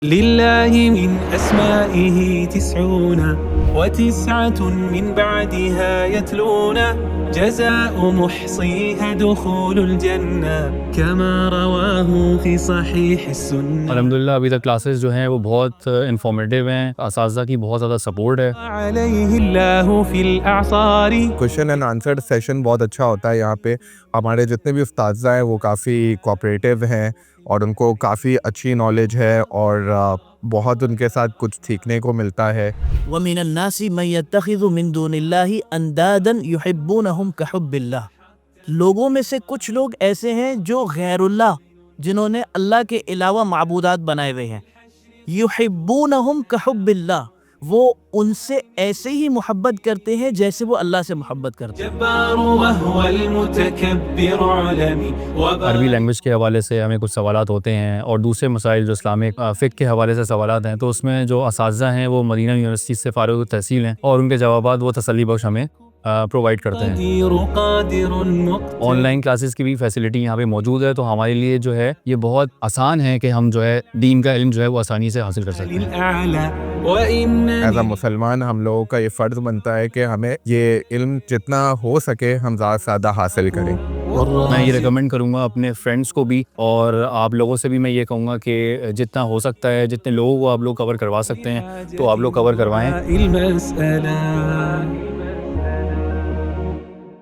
لله من أسمائه 99 من بعدها يتلون جزاء محصيها دخول الجنة كما رواه في صحيح السنة. الحمدللہ ابھی تک کلاسز جو ہیں وہ بہت انفارمیٹیو ہیں، اساتذہ کی بہت زیادہ سپورٹ ہے. عليه الله في الأعصار. کویشچن اینڈ آنسر سیشن بہت اچھا ہوتا ہے یہاں پہ. ہمارے جتنے بھی اساتذہ ہیں وہ کافی کوآپریٹیو ہیں اور ان کو کافی اچھی نالج ہے اور بہت ان کے ساتھ کچھ سیکھنے کو ملتا ہے. وَمِنَ النَّاسِ مَن يَتَّخِذُ مِن دُونِ اللَّهِ أَندَادًا يُحِبُّونَهُمْ كَحُبِّ اللَّهِ. لوگوں میں سے کچھ لوگ ایسے ہیں جو غیر اللہ، جنہوں نے اللہ کے علاوہ معبودات بنائے ہوئے ہیں. يُحِبُّونَهُمْ كَحُبِّ اللَّهِ، وہ ان سے ایسے ہی محبت کرتے ہیں جیسے وہ اللہ سے محبت کرتے ہیں. جبار وهو المتكبر عالمي. عربی لینگویج کے حوالے سے ہمیں کچھ سوالات ہوتے ہیں اور دوسرے مسائل جو اسلامک فقہ کے حوالے سے سوالات ہیں، تو اس میں جو اساتذہ ہیں وہ مدینہ یونیورسٹی سے فارغ التحصیل ہیں اور ان کے جوابات وہ تسلی بخش ہمیں پرووائڈ کرتے ہیں. آن لائن کلاسز کی بھی فیسلٹی یہاں پہ موجود ہے، تو ہمارے لیے جو ہے یہ بہت آسان ہے کہ ہم جو ہے دین کا علم جو ہے وہ آسانی سے حاصل کر سکتے ہیں. ایز اے مسلمان ہم لوگوں کا یہ فرض بنتا ہے کہ ہمیں یہ علم جتنا ہو سکے ہم زیادہ سے زیادہ حاصل کریں. میں یہ ریکمینڈ کروں گا اپنے فرینڈس کو بھی، اور آپ لوگوں سے بھی میں یہ کہوں گا کہ جتنا ہو سکتا ہے، جتنے لوگوں کو آپ لوگ کور کروا سکتے ہیں تو آپ لوگ کور کروائیں.